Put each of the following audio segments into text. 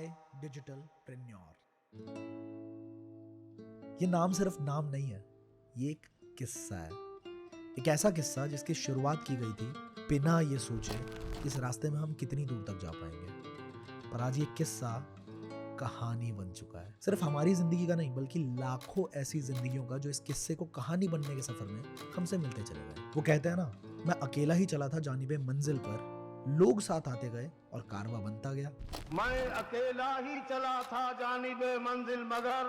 आई digital प्रेन्योर। ये नाम सिर्फ नाम नहीं है, ये एक किस्सा है। एक ऐसा किस्सा जिसकी शुरुआत की गई थी बिना ये सोचे कि इस रास्ते में हम कितनी दूर तक जा पाएंगे। पर आज ये किस्सा कहानी बन चुका है। सिर्फ हमारी जिंदगी का नहीं बल्कि लाखों ऐसी जिंदगियों का जो इस किस्से को कहानी बनने के सफर में हमसे मिलते चले गए। वो कहते हैं ना, मैं अकेला ही चला था जानिबे मंजिल पर, लोग साथ आते गए और कारवा बनता गया। मैं अकेला ही चला था जानिबे मंजिल मगर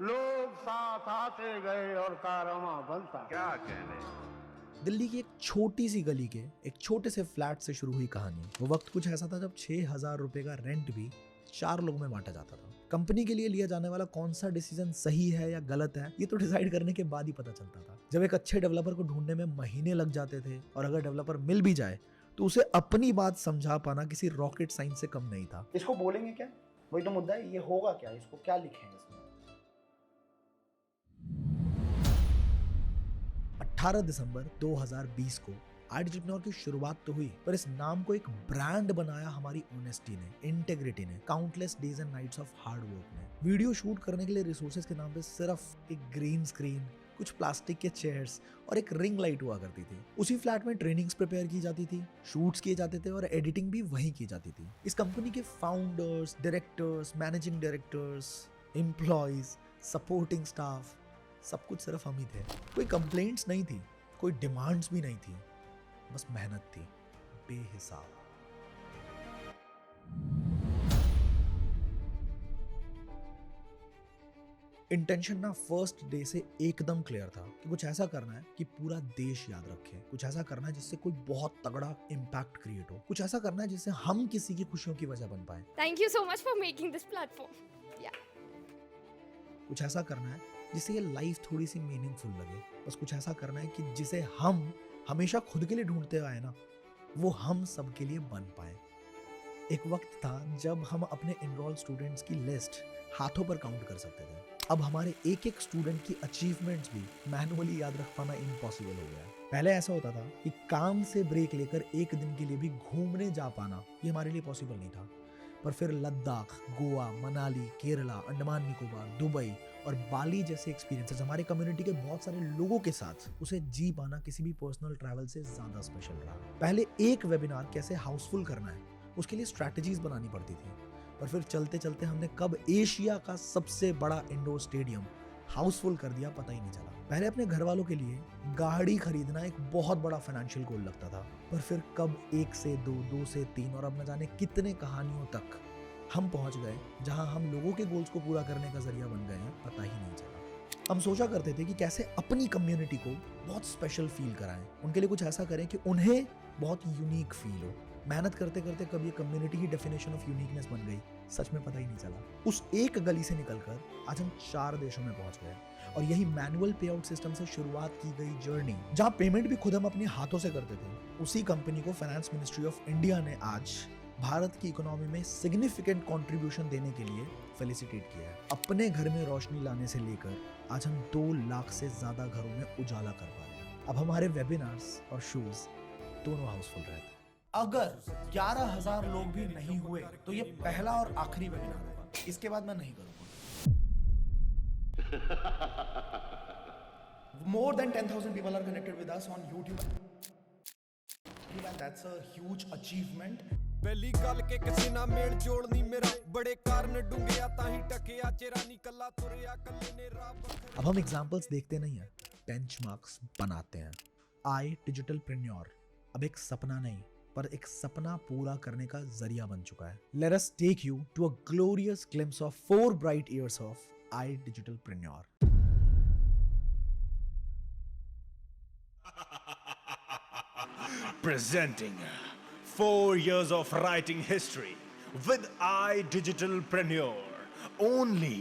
लोग साथ आते गए और कारवां बनता। क्या कहने। दिल्ली की एक छोटी सी गली के एक छोटे से फ्लैट से शुरू हुई कहानी। वो वक्त कुछ ऐसा था जब 6,000 रुपए का रेंट भी 4 लोगों में बांटा जाता था। कंपनी के लिए लिया जाने वाला कौन सा डिसीजन सही है या गलत है, ये तो डिसाइड करने के बाद ही पता चलता था। जब एक अच्छे डेवलपर को ढूंढने में महीने लग जाते थे और अगर डेवलपर मिल भी जाए तो उसे अपनी बात समझा पाना किसी रॉकेट साइंस से कम नहीं था। इसको बोलेंगे क्या, वही तो मुद्दा है। ये होगा क्या, इसको क्या लिखेंगे इसमें। 18 दिसंबर 2020 को आईडिजिटनोर की शुरुआत तो हुई, पर इस नाम को एक ब्रांड बनाया हमारी ऑनेस्टी ने, इंटेग्रिटी ने, countless days and nights of hard work ने। वीडियो शूट करने के लिए रिसोर्सेज के नाम पे सिर्फ एक ग्रीन स्क्रीन, कुछ प्लास्टिक के चेयर्स और एक रिंग लाइट हुआ करती थी। उसी फ्लैट में ट्रेनिंग्स प्रिपेयर की जाती थी, शूट्स किए जाते थे और एडिटिंग भी वहीं की जाती थी। इस कंपनी के founders, directors, managing directors, employees, supporting staff, सब कुछ सिर्फ हम ही थे। कोई कंप्लेंट्स नहीं थी, कोई डिमांड्स भी नहीं थी, बस मेहनत थी बेहिसाब। इंटेंशन ना फर्स्ट डे से एकदम क्लियर था कि कुछ ऐसा करना है कि पूरा देश याद रखे, कुछ ऐसा करना है जिससे कोई बहुत तगड़ा इम्पैक्ट क्रिएट हो, कुछ ऐसा करना है जिससे हम किसी की खुशियों की वजह बन पाए। Thank you so much for making this platform. Yeah. कुछ ऐसा करना है जिससे ये लाइफ थोड़ी सी मीनिंगफुल लगे। बस कुछ ऐसा करना है कि जिसे हम हमेशा खुद के लिए ढूंढते आए ना, वो हम सबके लिए बन पाए। एक वक्त था जब हम अपने एनरोल स्टूडेंट्स की लिस्ट हाथों पर काउंट कर सकते थे। अब हमारे एक एक स्टूडेंट की अचीवमेंट्स भी मैनुअली याद रख पाना इम्पॉसिबल हो गया है। पहले ऐसा होता था कि काम से ब्रेक लेकर एक दिन के लिए भी घूमने जा पाना ये हमारे लिए पॉसिबल नहीं था। पर फिर लद्दाख, गोवा, मनाली, केरला, अंडमान निकोबार, दुबई और बाली जैसे एक्सपीरियंसेस हमारे कम्युनिटी के बहुत सारे लोगों के साथ उसे जी पाना किसी भी पर्सनल ट्रैवल से ज्यादा स्पेशल रहा। पहले एक वेबिनार कैसे हाउसफुल करना है उसके लिए स्ट्रैटेजीज बनानी पड़ती थी, पर फिर चलते चलते हमने कब एशिया का सबसे बड़ा इंडोर स्टेडियम हाउसफुल कर दिया पता ही नहीं चला। पहले अपने घर वालों के लिए गाड़ी खरीदना एक बहुत बड़ा फाइनेंशियल गोल लगता था, पर फिर कब 1 से 2, 2 से 3 और अब न जाने कितने कहानियों तक हम पहुंच गए जहां हम लोगों के गोल्स को पूरा करने का जरिया बन गए हैं, पता ही नहीं चला। हम सोचा करते थे कि कैसे अपनी कम्युनिटी को बहुत स्पेशल फील कराएं, उनके लिए कुछ ऐसा करें कि उन्हें बहुत यूनिक फील हो। मेहनत करते करते कब ये कम्युनिटी की डेफिनेशन ऑफ यूनिकनेस बन गई, सच में पता ही नहीं चला। उस एक गली से निकलकर आज हम 4 देशों में पहुंच गए और यही मैनुअल पे आउट सिस्टम से शुरुआत की गई जर्नी, जहां पेमेंट भी खुद हम अपने हाथों से करते थे, उसी कंपनी को फाइनेंस मिनिस्ट्री ऑफ इंडिया ने आज भारत की इकोनॉमी में सिग्निफिकेंट कंट्रीब्यूशन देने के लिए फेलिसिटेट किया है। अपने घर में रोशनी लाने से लेकर आज हम 2 लाख से ज्यादा घरों में उजाला कर पा रहे हैं। अब हमारे वेबिनार्स और शोज दोनों हाउसफुल रहते हैं। अगर 11,000 लोग भी नहीं हुए तो ये पहला और आखिरी वेबिनार होगा, इसके बाद मैं नहीं करूंगा। More than 10,000 people are connected with us on YouTube. That's a huge achievement. ਪਹਿਲੀ ਗੱਲ ਕਿ ਕਿਸੇ ਨਾਲ ਮੇਲ ਜੋੜ ਨਹੀਂ ਮੇਰਾ, ਬੜੇ ਕਾਰਨ ਡੂੰਘਿਆ ਤਾਂ ਹੀ ਟਕਿਆ ਚਿਹਰਾ ਨਹੀਂ ਕੱਲਾ ਤੁਰਿਆ ਕੱਲੇ ਨੇ ਰਾਹ। अब हम एग्जाम्पल्स देखते नहीं है, बेंचमार्क्स बनाते हैं। आई डिजिटल प्रेन्योर अब एक सपना नहीं पर एक सपना पूरा करने का जरिया बन चुका है। Let us take you to a glorious glimpse of 4 bright years of I digitalpreneur. Presenting 4 years of writing history with iDigitalpreneur, only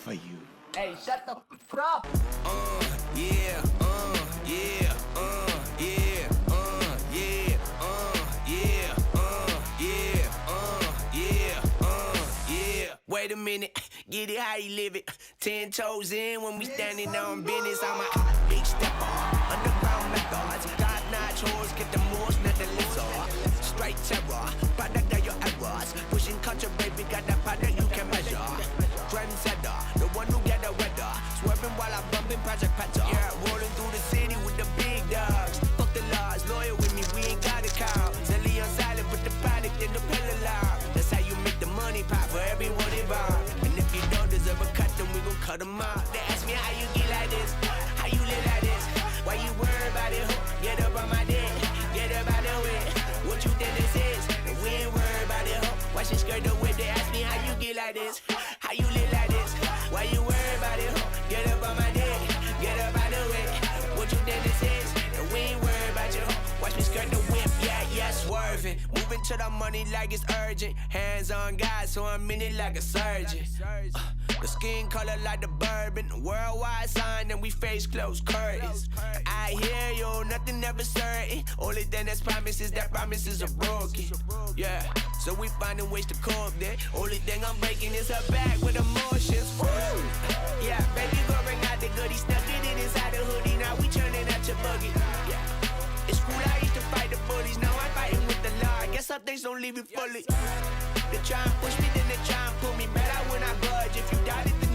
for you. Hey, shut the f*** up! Yeah, yeah, yeah, yeah, yeah, yeah. Wait a minute, get it how you live it. 10 toes in when we standing on business. I'm a big stepper, underground methods. Top-notch hoes, get the most, not the lizard. Straight terror, product of your errors. Pushing culture, baby, got that Watch me skirt the whip, they ask me how you get like this, how you live like this. Why you worry about it? Get up on my dick, get up out the way. What you think this is? And we ain't worried about you. Watch me skirt the whip, yeah, swerving. Moving to the money like it's urgent. Hands on God, so I'm in it like a surgeon. The skin color like the bourbon. Worldwide sign and we face closed curtains. I hear you, nothing ever certain. Only thing that's promised is that promises are broken. Yeah, so we finding ways to cope then. Only thing I'm breaking is her back with emotions. Woo! Yeah, baby girl bring out the goodies. Stuck it inside the hoodie, now we turning out your buggy. Yeah, it's cool, I used to fight the bullies. Now I'm fighting with the law. I guess some things don't leave you fully. They try and push me, then they try and pull me. Better when I budge. If you doubt it,